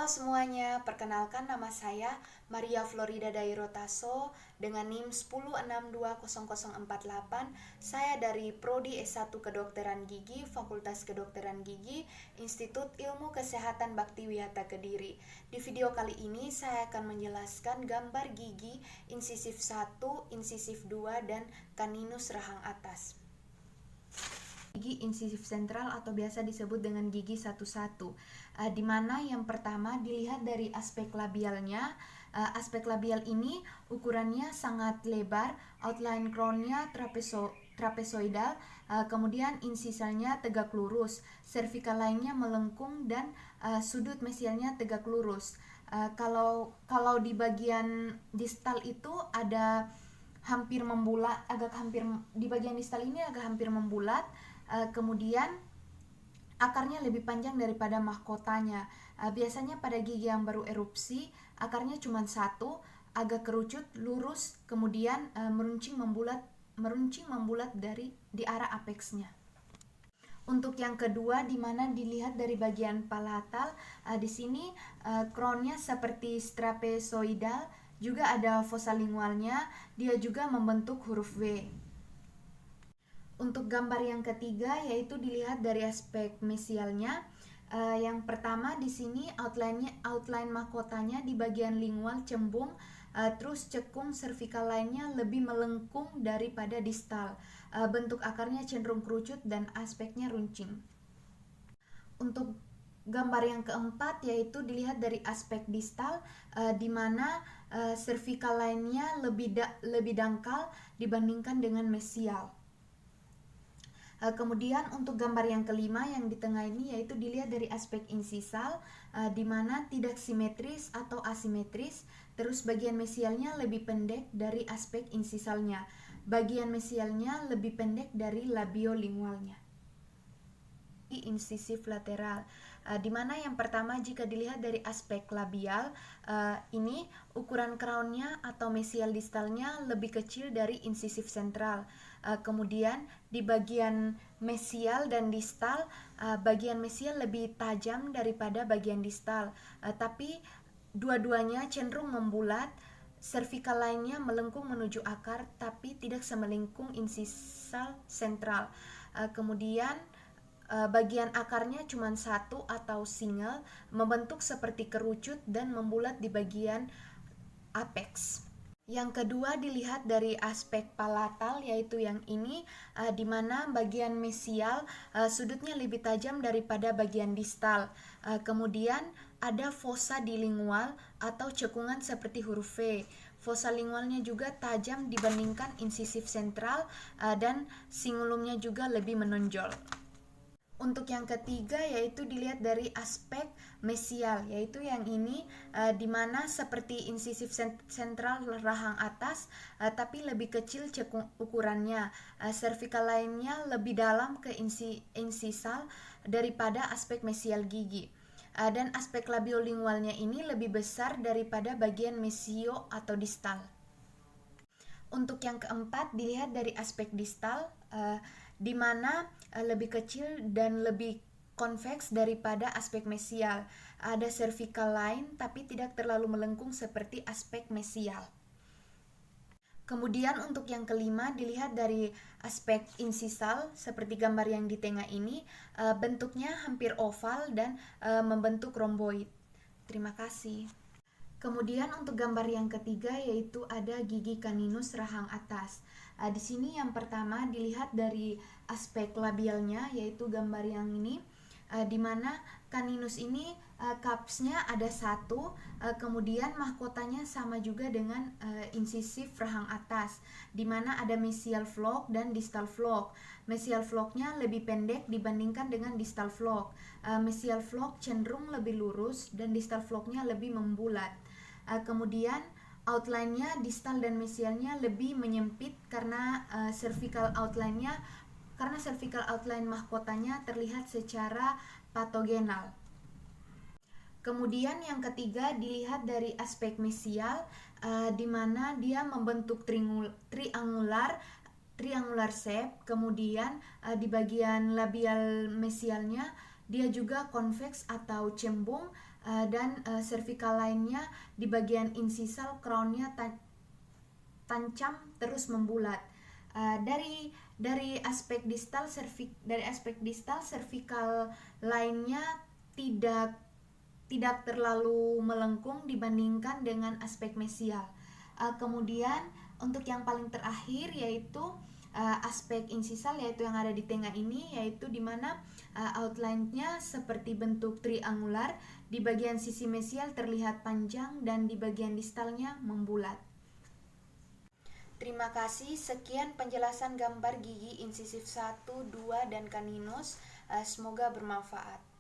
Halo semuanya, perkenalkan nama saya Maria Florida Dairotaso dengan NIM 10620048. Saya dari Prodi S1 Kedokteran Gigi, Fakultas Kedokteran Gigi, Institut Ilmu Kesehatan Baktiwiyata Kediri. Di video kali ini saya akan menjelaskan gambar gigi insisif 1, insisif 2, dan kaninus rahang atas. Gigi insisif sentral atau biasa disebut dengan gigi 1-1, di mana yang pertama dilihat dari aspek labialnya. Aspek labial ini ukurannya sangat lebar, outline crownnya trapezoidal, kemudian insisalnya tegak lurus, cervical line-nya melengkung, dan sudut mesialnya tegak lurus. Kalau di bagian distal itu ada hampir membulat, di bagian distal ini agak hampir membulat. Kemudian akarnya lebih panjang daripada mahkotanya. Biasanya pada gigi yang baru erupsi, akarnya cuma satu, agak kerucut, lurus, kemudian meruncing membulat di arah apexnya. Untuk yang kedua, di mana dilihat dari bagian palatal, di sini crownnya seperti trapezoidal, juga ada fossa lingualnya, dia juga membentuk huruf V. Untuk gambar yang ketiga yaitu dilihat dari aspek mesialnya. Yang pertama di sini outline mahkotanya di bagian lingual cembung, terus cekung cervical line-nya lebih melengkung daripada distal. Bentuk akarnya cenderung kerucut dan aspeknya runcing. Untuk gambar yang keempat yaitu dilihat dari aspek distal, di mana cervical line-nya lebih dangkal dibandingkan dengan mesial. Kemudian untuk gambar yang kelima yang di tengah ini yaitu dilihat dari aspek insisal, di mana tidak simetris atau asimetris, terus bagian mesialnya lebih pendek dari aspek insisalnya, bagian mesialnya lebih pendek dari labiolingualnya. Insisif lateral, di mana yang pertama jika dilihat dari aspek labial, ini ukuran crownnya atau mesial distalnya lebih kecil dari insisif sentral. Kemudian di bagian mesial dan distal, bagian mesial lebih tajam daripada bagian distal, tapi dua-duanya cenderung membulat. Cervical line-nya melengkung menuju akar tapi tidak semelengkung insisal sentral. Kemudian bagian akarnya cuma satu atau single, membentuk seperti kerucut dan membulat di bagian apex. Yang kedua dilihat dari aspek palatal yaitu yang ini, di mana bagian mesial sudutnya lebih tajam daripada bagian distal. Kemudian ada fossa di lingual atau cekungan seperti huruf V. Fossa lingualnya juga tajam dibandingkan insisif sentral, dan singulumnya juga lebih menonjol. Untuk yang ketiga yaitu dilihat dari aspek mesial, yaitu yang ini, di mana seperti insisif sentral rahang atas, tapi lebih kecil ukurannya. Cervical line-nya lebih dalam ke insisal daripada aspek mesial gigi. Dan aspek labiolingualnya ini lebih besar daripada bagian mesio atau distal. Untuk yang keempat dilihat dari aspek distal, di mana lebih kecil dan lebih konveks daripada aspek mesial. Ada cervical line tapi tidak terlalu melengkung seperti aspek mesial. Kemudian untuk yang kelima dilihat dari aspek insisal seperti gambar yang di tengah ini, bentuknya hampir oval dan membentuk romboid. Terima kasih. Kemudian untuk gambar yang ketiga yaitu ada gigi kaninus rahang atas. Di sini yang pertama dilihat dari aspek labialnya yaitu gambar yang ini, di mana kaninus ini cupsnya ada satu, kemudian mahkotanya sama juga dengan insisif rahang atas, di mana ada mesial fork dan distal fork. Mesial forknya lebih pendek dibandingkan dengan distal fork. Mesial fork cenderung lebih lurus dan distal forknya lebih membulat. Kemudian outline-nya distal dan mesialnya lebih menyempit karena cervical outline mahkotanya terlihat secara patogenal. Kemudian yang ketiga dilihat dari aspek mesial, di mana dia membentuk triangular shape. Kemudian di bagian labial mesialnya dia juga konveks atau cembung, dan cervical lainnya di bagian insisal crownnya tancap terus membulat. Dari aspek distal cervical lainnya tidak terlalu melengkung dibandingkan dengan aspek mesial. Kemudian untuk yang paling terakhir yaitu aspek insisal, yaitu yang ada di tengah ini, yaitu di mana outline-nya seperti bentuk triangular, di bagian sisi mesial terlihat panjang dan di bagian distalnya membulat. Terima kasih, sekian penjelasan gambar gigi insisif 1, 2, dan caninus. Semoga bermanfaat.